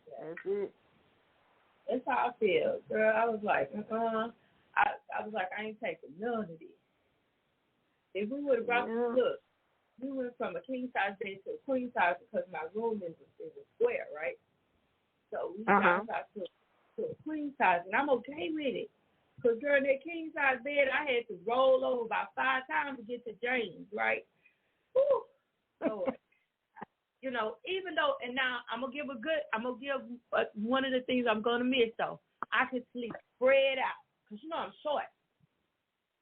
That's it. That's how I feel, girl. I was like, I was like, I ain't taking none of this. If we would have brought Yeah. look, we went from a king size bed to a queen size because my room is a square, right? So we downsized to a queen size, and I'm okay with it. Because during that king size bed, I had to roll over about 5 times to get to James, right? Whew. Lord. Even though, and now I'm gonna give one of the things I'm gonna miss though. I could sleep spread out, cause I'm short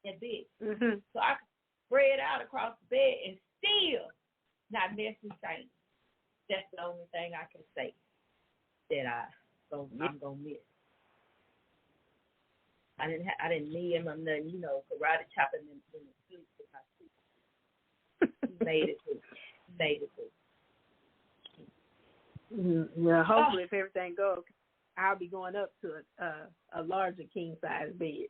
and big, so I could spread out across the bed and still not miss the same. That's the only thing I can say that I'm gonna miss. I didn't need him or nothing, karate chopping in the sleep with my sleep. He made it through. Well, hopefully, if everything goes, I'll be going up to a larger king size bed.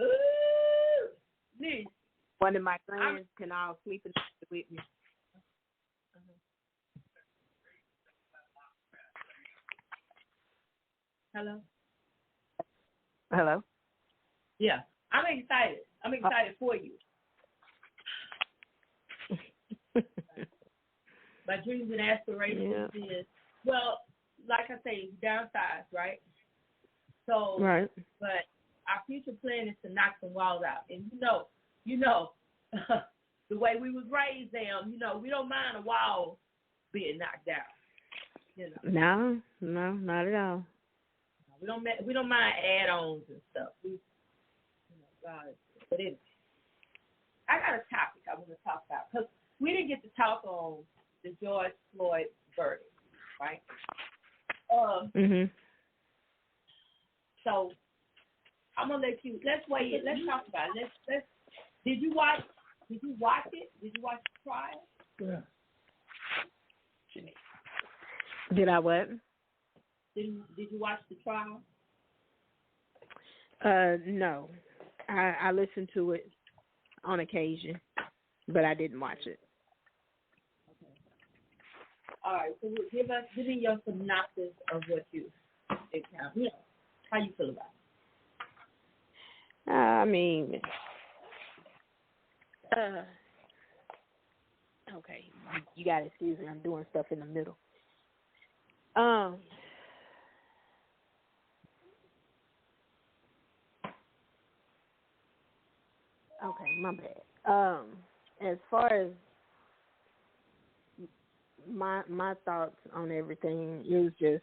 Ooh, one of my friends can all sleep in with me. Hello? Hello? Yeah. I'm excited. I'm excited for you. My dreams and aspirations is, well, like I say, downsized, right? So, right. But our future plan is to knock some walls out. And the way we was raised down, we don't mind a wall being knocked down. No, not at all. We don't mind add-ons and stuff. But anyway, I got a topic I want to talk about because we didn't get to talk on the George Floyd verdict, right? So I'm gonna let you. Let's wait. Let's talk about it. Let's. Did you watch it? Did you watch the trial? Yeah. Did I what? Did you watch the trial? No. I listened to it on occasion, but I didn't watch it. Okay. All right. So give me your synopsis of what you encountered. How you feel about it? I mean, okay. You got to excuse me. I'm doing stuff in the middle. Okay, my bad. As far as my thoughts on everything, it was just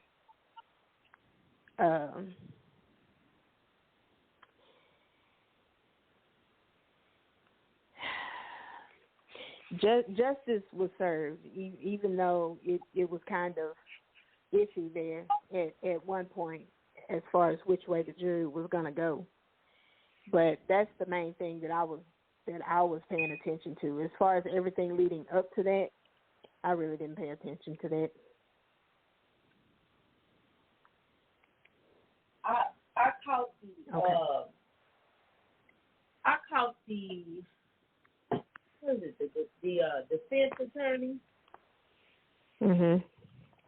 justice was served, even though it was kind of iffy there at one point as far as which way the jury was going to go. But that's the main thing that I was paying attention to. As far as everything leading up to that, I really didn't pay attention to that. I caught the what is it, the defense attorney,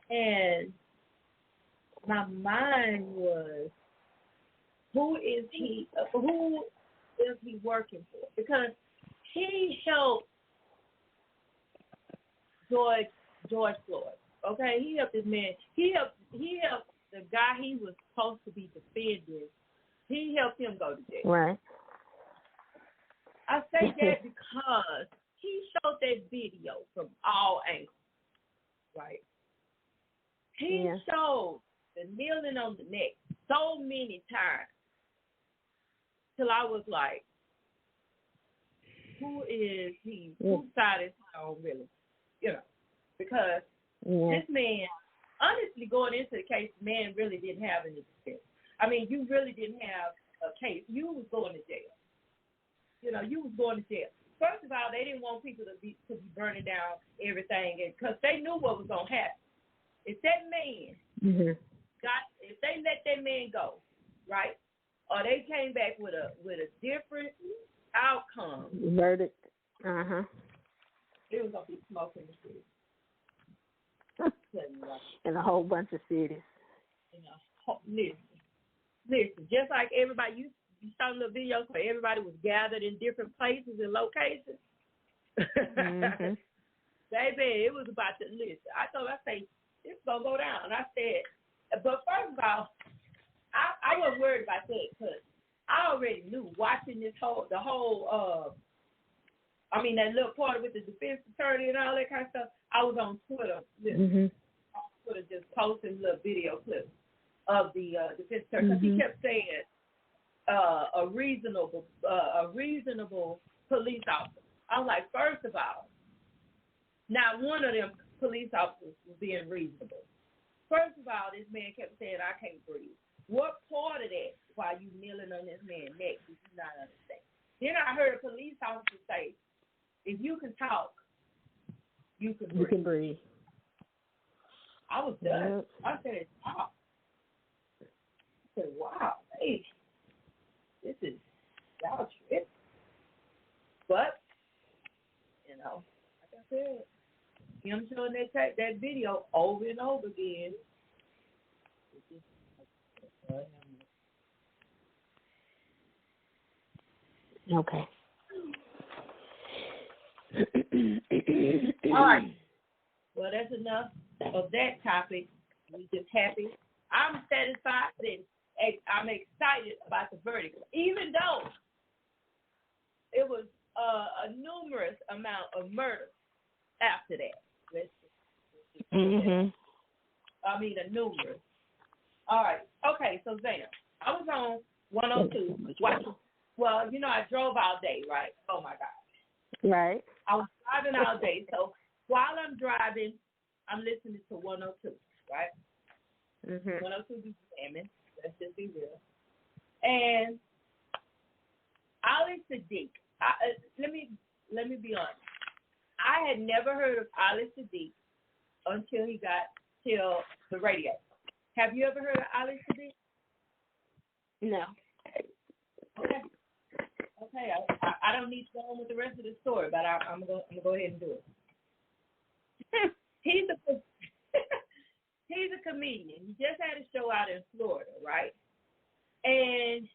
and my mind was, who is he working for? Because he helped George Floyd. Okay, he helped this man. He helped the guy he was supposed to be defending. He helped him go to jail. Right. I say that because he showed that video from all angles. Right. He showed the kneeling on the neck so many times till I was like, who is he? Whose side is he on, really? Because this man, honestly, going into the case, the man really didn't have any defense. I mean, you really didn't have a case. You was going to jail. You was going to jail. First of all, they didn't want people to be burning down everything because they knew what was going to happen. If that man if they let that man go, right, or they came back with a different outcome, verdict, it was gonna be smoke in the city. telling you, right? In a whole bunch of cities. Listen, just like everybody, you saw little videos where everybody was gathered in different places and locations. Mm-hmm. Baby, it was about to listen. I said, it's going to go down. I said, but first of all, I wasn't worried about that because I already knew watching that little part with the defense attorney and all that kind of stuff. I was on Twitter, on Twitter just posting little video clips of the defense attorney because he kept saying a reasonable police officer. I was like, first of all, not one of them police officers was being reasonable. First of all, this man kept saying, I can't breathe. What part of that while you kneeling on this man's neck did you not understand? Then I heard a police officer say, if you can talk, you can breathe. You can breathe. I was done. I said, wow. I said, wow, hey, this is y'all trip. But, like I said, him showing that video over and over again. Okay. All right. Well, that's enough of that topic. We just happy. I'm satisfied and I'm excited about the verdict, even though it was a numerous amount of murder after that. A numerous. All right. Okay, so Zam, I was on 102 watching. Well, I drove all day, right? Oh, my God. Right. I was driving all day. So while I'm driving, I'm listening to 102, right? 102 be jamming. Let's just be real. And Ali Sadiq, let me be honest. I had never heard of Ali Sadiq until he got till the radio. Have you ever heard of Ali Sadiq? No. Okay. I don't need to go on with the rest of the story, but I'm gonna go ahead and do it. He's a comedian. He just had a show out in Florida, right? And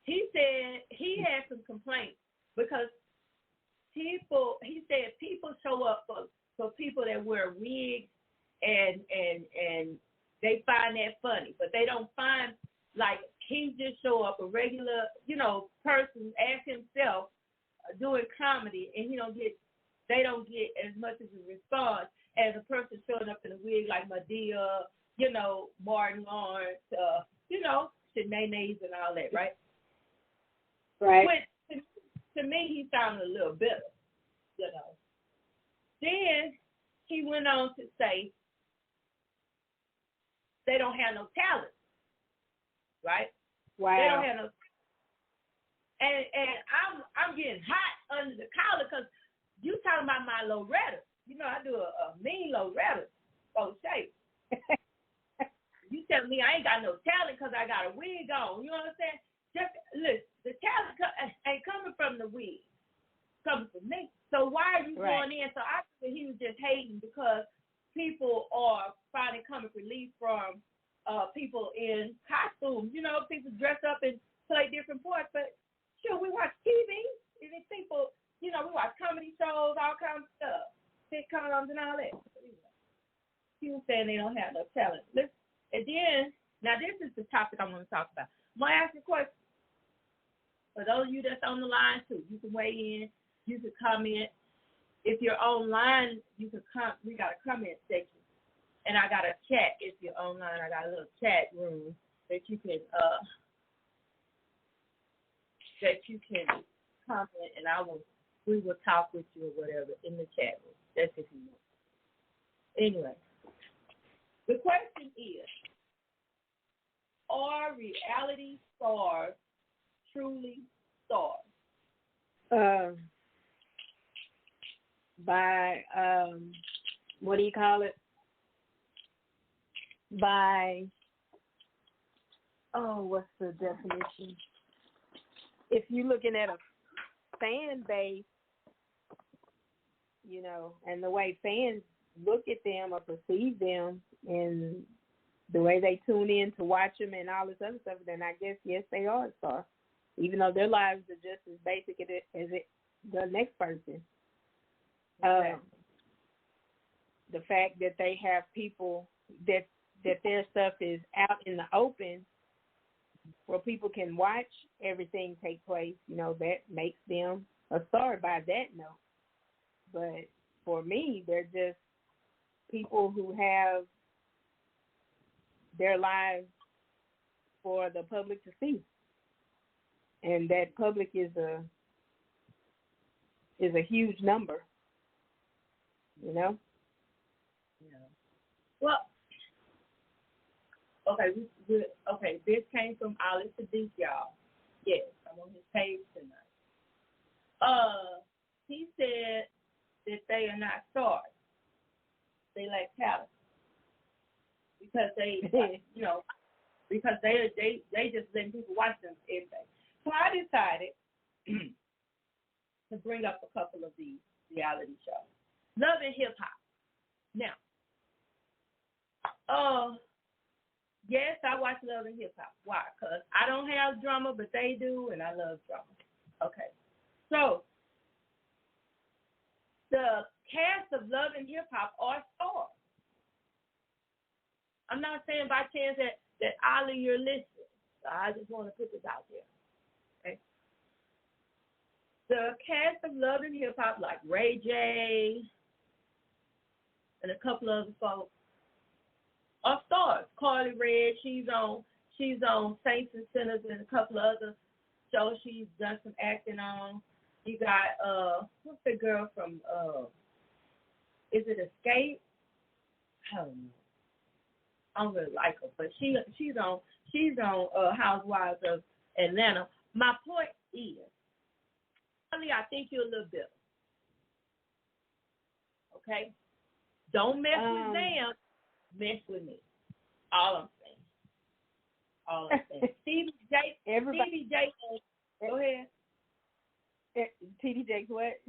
he said he had some complaints because he said people show up for people that wear wigs and they find that funny, but they don't find, like, he just show up a regular, person as himself doing comedy, and they don't get as much as a response as a person showing up in a wig like Madea, Martin Lawrence, Shanae's and all that, right? Right. Which, to me, he sounded a little bitter, Then he went on to say they don't have no talent, right? Wow. They don't have no. And I'm getting hot under the collar because you talking about my Loretta. I do a mean Loretta, shape. You telling me I ain't got no talent because I got a wig on. You know what I'm saying? Just listen, the talent ain't coming from the wig, it's coming from me. So why are you going in? So I think he was just hating because people are finding comic relief from people in costumes. People dress up and play different parts. But sure, we watch TV, and then people, we watch comedy shows, all kinds of stuff, sitcoms and all that. He was saying they don't have no talent. Listen, and then, now this is the topic I want to talk about. I'm going to ask you a question. For those of you that's on the line, too, you can weigh in. You can comment. If you're online, you can we got a comment section. And I got a chat. If you're online, I got a little chat room that you can comment, and we will talk with you or whatever in the chat room. That's if you want. Anyway, the question is, are reality stars truly stars? By what do you call it? By what's the definition? If you're looking at a fan base, and the way fans look at them or perceive them and the way they tune in to watch them and all this other stuff, then I guess, yes, they are a star, even though their lives are just as basic as the next person. Exactly. The fact that they have people that their stuff is out in the open where people can watch everything take place, that makes them a star by that note. But for me, they're just people who have their lives for the public to see. And that public is a huge number, Yeah. Well, okay, okay. This came from Ali Sadiq, y'all. Yes, I'm on his page tonight. He said that they are not stars. They lack talent because they, because they just letting people watch them every day. So I decided to bring up a couple of these reality shows. Love and Hip Hop. Now, yes, I watch Love and Hip Hop. Why? Because I don't have drama, but they do, and I love drama. Okay. So, the cast of Love and Hip Hop are stars. I'm not saying by chance that Ali, you're listening. So I just want to put this out there. Okay. The cast of Love and Hip Hop, like Ray J and a couple of other folks, are stars. Carly Red, she's on Saints and Sinners and a couple of other shows she's done some acting on. You got what's the girl from is it Escape? I don't know. I don't really like her, but she's on Housewives of Atlanta. My point is, Carly, I think you're a little bitter. Okay? Don't mess with them. Mess with me. All I'm saying. Stevie J. Go ahead. T.D. Jakes what?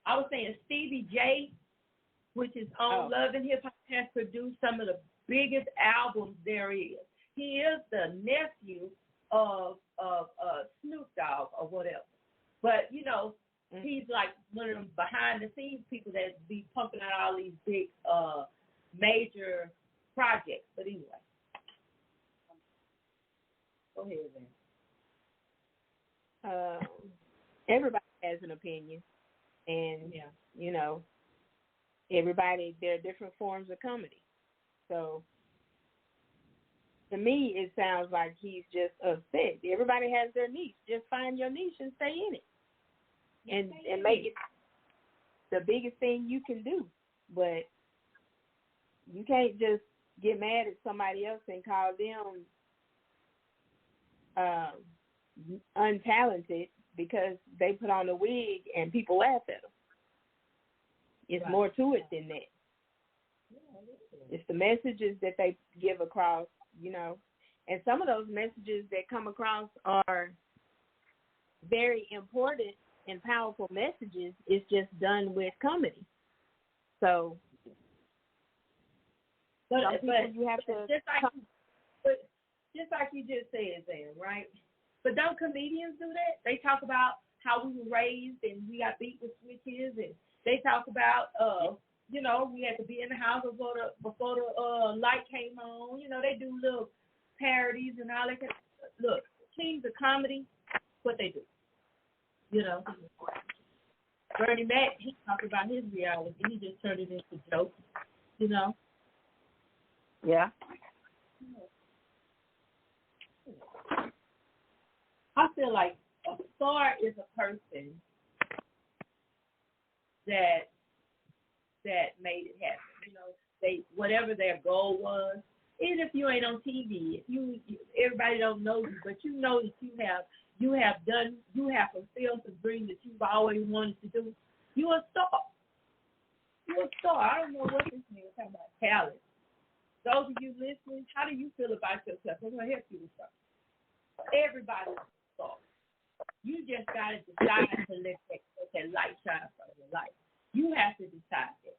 I was saying Stevie J, which is on Love and Hip Hop, has produced some of the biggest albums there is. He is the nephew of Snoop Dogg or whatever. But, he's like one of them behind the scenes people that be pumping out all these big major projects. But anyway. Go ahead, then. Everybody has an opinion. And, everybody, there are different forms of comedy. So, to me, it sounds like he's just upset. Everybody has their niche. Just find your niche and stay in it. And make it the biggest thing you can do. But you can't just get mad at somebody else and call them untalented because they put on a wig and people laugh at them. It's more to it than that. It's the messages that they give across, and some of those messages that come across are very important and powerful messages. It's just done with comedy. So, but you have to just like you just said, Zam, right? But don't comedians do that? They talk about how we were raised and we got beat with switches, and they talk about we had to be in the house before the light came on. They do little parodies and all that. Look, kings of comedy, what they do. Bernie Mac, he talked about his reality. He just turned it into jokes. Yeah. I feel like a star is a person that made it happen. They whatever their goal was. Even if you ain't on TV, everybody don't know you, but you know that you have fulfilled the dream that you've always wanted to do. You're a star. You're a star. I don't know what this nigga is talking about talent. Those of you listening, how do you feel about yourself? I'm gonna help you with something. Everybody's a star. You just gotta decide to let that light shine from your life. You have to decide that.